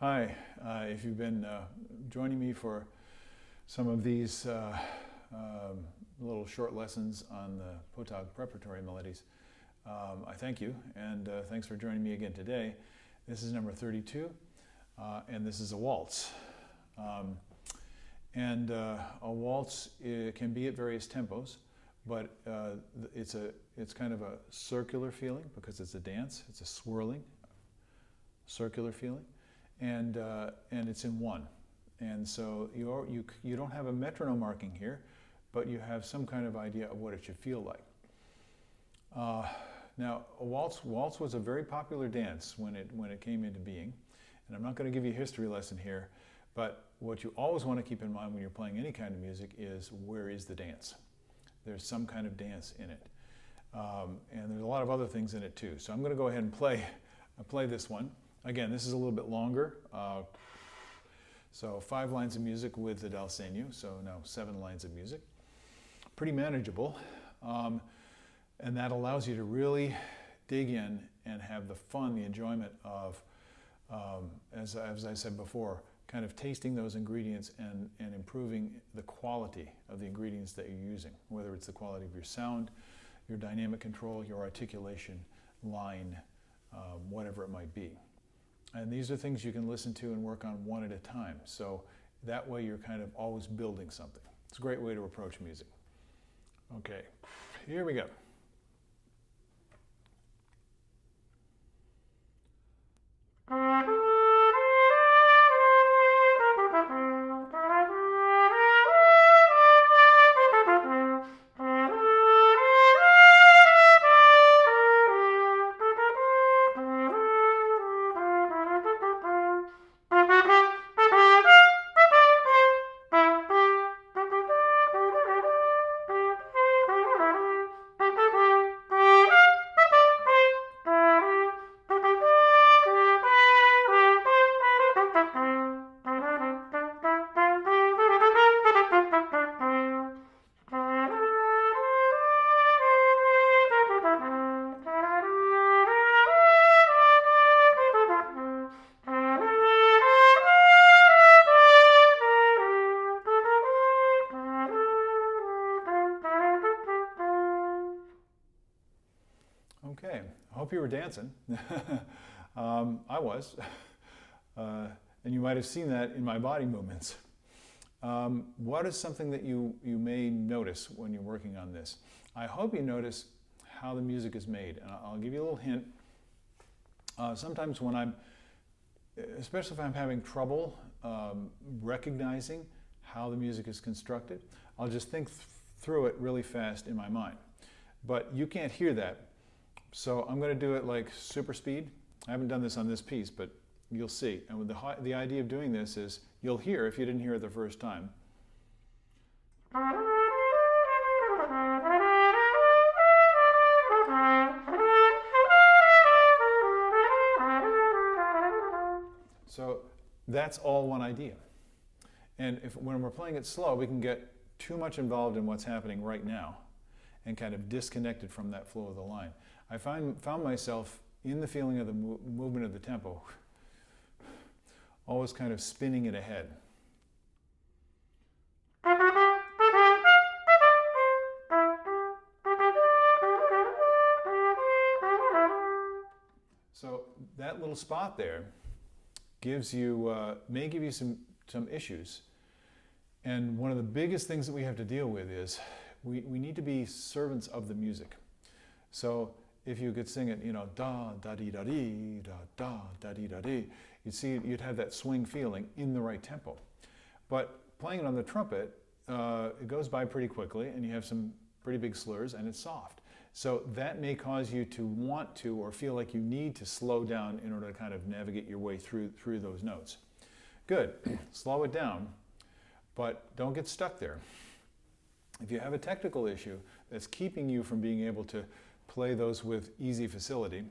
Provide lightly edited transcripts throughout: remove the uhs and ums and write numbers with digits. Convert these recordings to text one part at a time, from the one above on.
Hi, if you've been joining me for some of these little short lessons on the Pottag preparatory melodies, I thank you, and thanks for joining me again today. This is number 32, and this is a waltz. A waltz can be at various tempos, but it's kind of a circular feeling because it's a dance. It's a swirling, circular feeling. And it's in one, and so you don't have a metronome marking here, but you have some kind of idea of what it should feel like. Now, a waltz was a very popular dance when it came into being, and I'm not going to give you a history lesson here, but what you always want to keep in mind when you're playing any kind of music is where is the dance? There's some kind of dance in it, and there's a lot of other things in it too. So I'm going to go ahead and play this one. Again, this is a little bit longer, so 5 lines of music with the dal segno, so now 7 lines of music. Pretty manageable, and that allows you to really dig in and have the fun, the enjoyment of, as I said before, kind of tasting those ingredients and improving the quality of the ingredients that you're using, whether it's the quality of your sound, your dynamic control, your articulation, line, whatever it might be. And these are things you can listen to and work on one at a time. So that way you're kind of always building something. It's a great way to approach music. Okay, here we go. Okay, I hope you were dancing. I was, and you might have seen that in my body movements. What is something that you may notice when you're working on this? I hope you notice how the music is made, and I'll give you a little hint. Sometimes when especially if I'm having trouble recognizing how the music is constructed, I'll just think through it really fast in my mind. But you can't hear that. So I'm going to do it like super speed. I haven't done this on this piece, but you'll see. And with the idea of doing this is you'll hear, if you didn't hear it the first time, so that's all one idea. And when we're playing it slow, we can get too much involved in what's happening right now and kind of disconnected from that flow of the line. I found myself in the feeling of the movement of the tempo, always kind of spinning it ahead. So that little spot there gives you, may give you some issues. And one of the biggest things that we have to deal with is we need to be servants of the music. So if you could sing it, da da dee da dee, da da da dee da dee, you'd have that swing feeling in the right tempo. But playing it on the trumpet, it goes by pretty quickly, and you have some pretty big slurs, and it's soft. So that may cause you to want to, or feel like you need to slow down in order to kind of navigate your way through those notes. Good, slow it down, but don't get stuck there. If you have a technical issue that's keeping you from being able to play those with easy facility,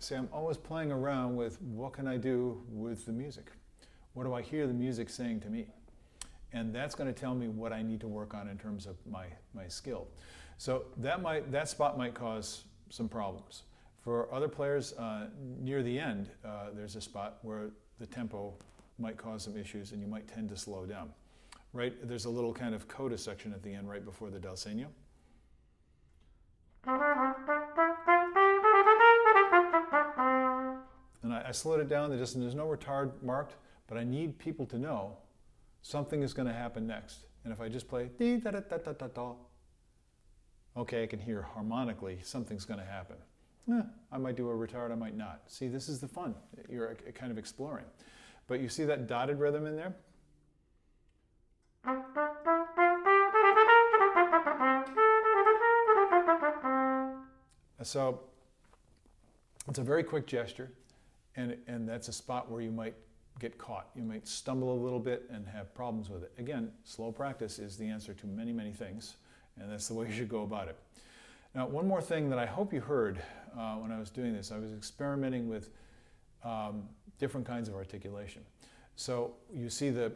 See, I'm always playing around with what can I do with the music? What do I hear the music saying to me? And that's going to tell me what I need to work on in terms of my skill. So that spot might cause some problems. For other players, near the end, there's a spot where the tempo might cause some issues and you might tend to slow down. Right? There's a little kind of coda section at the end right before the dal segno. And I slowed it down. There's no retard marked, but I need people to know something is going to happen next. And if I just play dee da da da da da da, okay, I can hear harmonically something's going to happen. I might do a retard, I might not. See, this is the fun. You're kind of exploring. But you see that dotted rhythm in there? So it's a very quick gesture, and that's a spot where you might get caught. You might stumble a little bit and have problems with it. Again, slow practice is the answer to many, many things, and that's the way you should go about it. Now, one more thing that I hope you heard when I was doing this, I was experimenting with different kinds of articulation. So you see the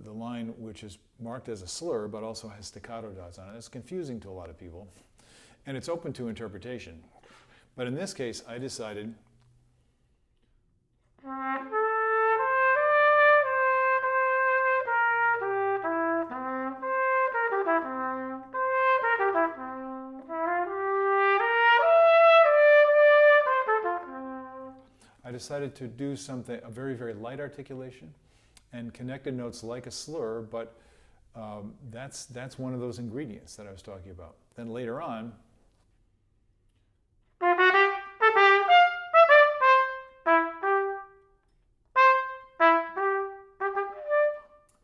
line which is marked as a slur but also has staccato dots on it. It's confusing to a lot of people, and it's open to interpretation. But in this case, I decided to do something, a very, very light articulation and connected notes like a slur, but that's one of those ingredients that I was talking about. Then later on,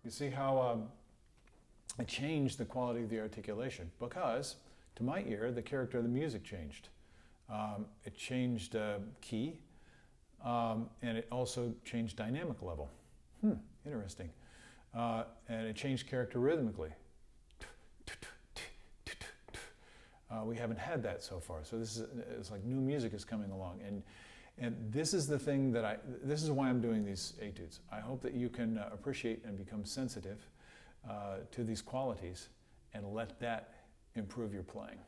you see how I changed the quality of the articulation because, to my ear, the character of the music changed. It changed key, and it also changed dynamic level. Interesting. And it changed character rhythmically. We haven't had that so far, so it's like new music is coming along, and this is the thing this is why I'm doing these etudes. I hope that you can appreciate and become sensitive to these qualities and let that improve your playing.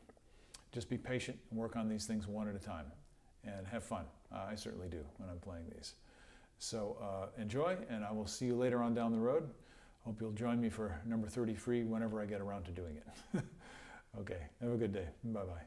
Just be patient and work on these things one at a time and have fun. I certainly do when I'm playing these. So enjoy, and I will see you later on down the road. Hope you'll join me for number 33 whenever I get around to doing it. Okay, have a good day. Bye-bye.